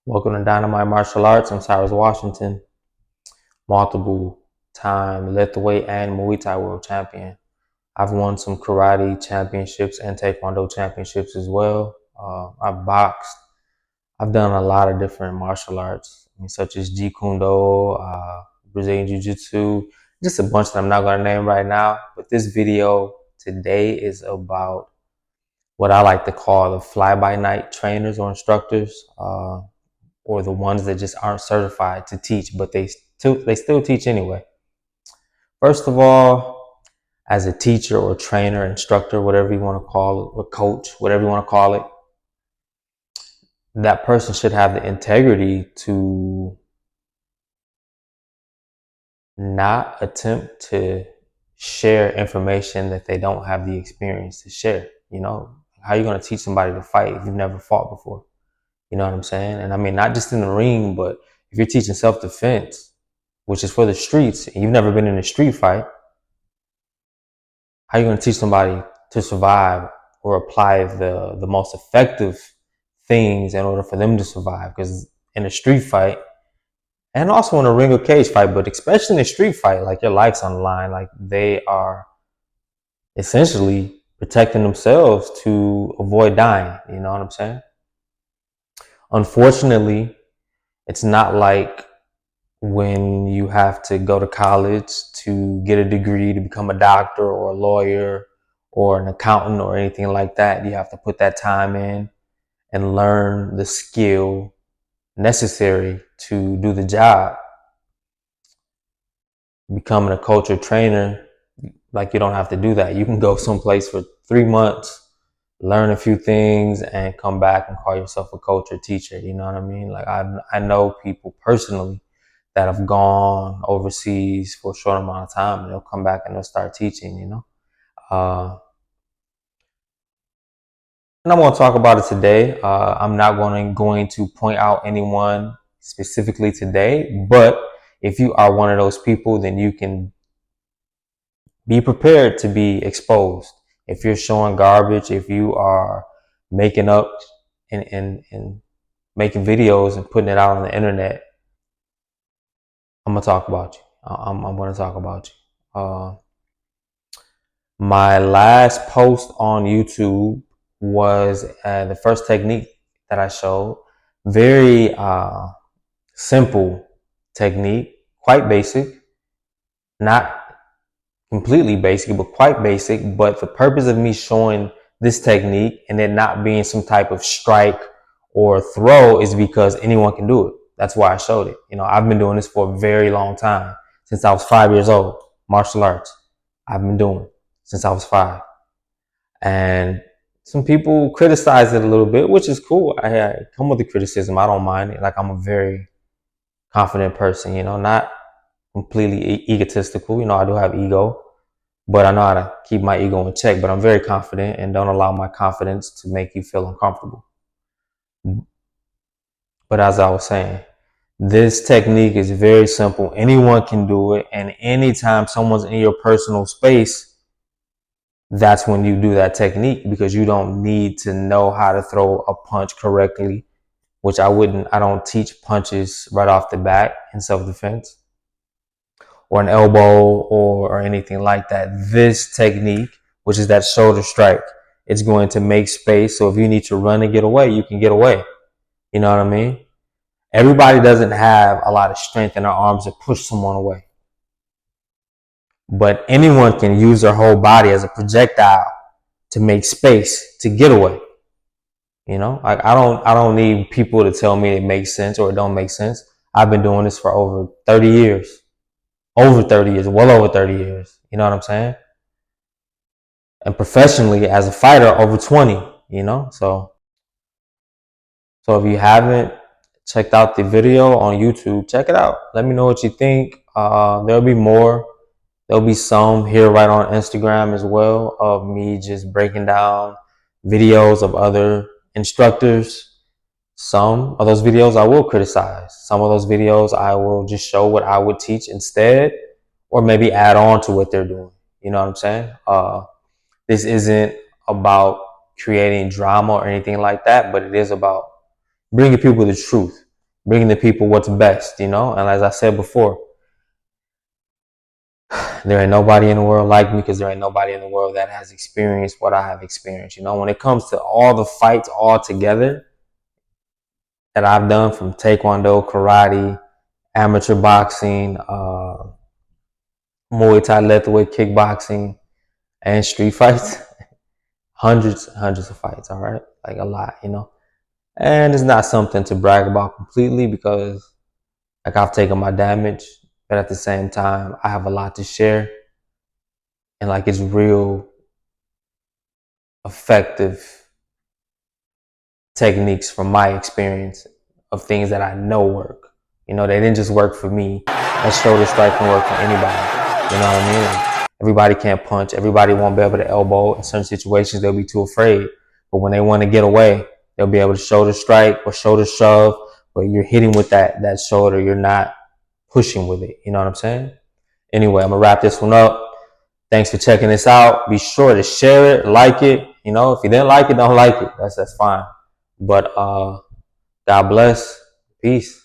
Welcome to Dynamite Martial Arts. I'm Cyrus Washington, multiple time lightweight and Muay Thai world champion. I've won some karate championships and taekwondo championships as well. I've boxed. I've done a lot of different martial arts, such as Jeet Kune Do, Brazilian Jiu Jitsu, just a bunch that I'm not going to name right now. But this video today is about what I like to call the fly-by-night trainers or instructors. Or the ones that just aren't certified to teach, but they still teach anyway. First of all, as a teacher or trainer, instructor, whatever you want to call it, or coach, whatever you want to call it, that person should have the integrity to not attempt to share information that they don't have the experience to share. How are you going to teach somebody to fight if you've never fought before? You know what I'm saying? And I mean, not just in the ring, but if you're teaching self-defense, which is for the streets, and you've never been in a street fight, how are you going to teach somebody to survive or apply the most effective things in order for them to survive? Because in a street fight, and also in a ring or cage fight, but especially in a street fight, like your life's on the line, like they are essentially protecting themselves to avoid dying. You know what I'm saying? Unfortunately, it's not like when you have to go to college to get a degree to become a doctor or a lawyer or an accountant or anything like that. You have to put that time in and learn the skill necessary to do the job. Becoming a coach or trainer, like, you don't have to do that. You can go someplace for 3 months, learn a few things, and come back and call yourself a coach or teacher. You know what I mean? Like, I know people personally that have gone overseas for a short amount of time, and they'll come back and they'll start teaching. And I'm going to talk about it today. I'm not going to point out anyone specifically today, but if you are one of those people, then you can be prepared to be exposed. If you're showing garbage, if you are making up and making videos and putting it out on the internet, I'm gonna talk about you. I'm gonna talk about you. My last post on YouTube was the first technique that I showed. Very simple technique, quite basic, not completely basic, but quite basic. But the purpose of me showing this technique and it not being some type of strike or throw is because anyone can do it. That's why I showed it. I've been doing this for a very long time, since I was 5 years old. Martial arts, I've been doing since I was 5. And some people criticize it a little bit, which is cool. I come with the criticism. I don't mind it. Like, I'm a very confident person, not completely egotistical. I do have ego, but I know how to keep my ego in check. But I'm very confident and don't allow my confidence to make you feel uncomfortable. But as I was saying, this technique is very simple. Anyone can do it. And anytime someone's in your personal space, that's when you do that technique, because you don't need to know how to throw a punch correctly, which I don't teach punches right off the bat in self-defense, or an elbow or anything like that. This technique, which is that shoulder strike, it's going to make space. So if you need to run and get away, you can get away. You know what I mean? Everybody doesn't have a lot of strength in their arms to push someone away. But anyone can use their whole body as a projectile to make space to get away. Like, I don't need people to tell me it makes sense or it don't make sense. I've been doing this for over 30 years. Over 30 years, well over 30 years. You know what I'm saying? And professionally as a fighter, over 20, So if you haven't checked out the video on YouTube, check it out. Let me know what you think. There'll be more. There'll be some here right on Instagram as well of me just breaking down videos of other instructors. Some of those videos I will criticize. Some of those videos I will just show what I would teach instead, or maybe add on to what they're doing. You know what I'm saying? This isn't about creating drama or anything like that, but it is about bringing people the truth. bringing the people what's best, And as I said before, there ain't nobody in the world like me because there ain't nobody in the world that has experienced what I have experienced. When it comes to all the fights all together that I've done, from taekwondo, karate, amateur boxing, Muay Thai, leatherweight kickboxing, and street fights, hundreds of fights, all right? Like a lot. And it's not something to brag about completely because like I've taken my damage, but at the same time, I have a lot to share. And like it's real effective techniques from my experience of things that I know work. They didn't just work for me. That shoulder strike can work for anybody. You know what I mean? Like, everybody can't punch. Everybody won't be able to elbow. In certain situations, they'll be too afraid. But when they want to get away, they'll be able to shoulder strike or shoulder shove. But you're hitting with that shoulder. You're not pushing with it. You know what I'm saying? Anyway, I'm going to wrap this one up. Thanks for checking this out. Be sure to share it, like it. If you didn't like it, don't like it. That's fine. But God bless. Peace.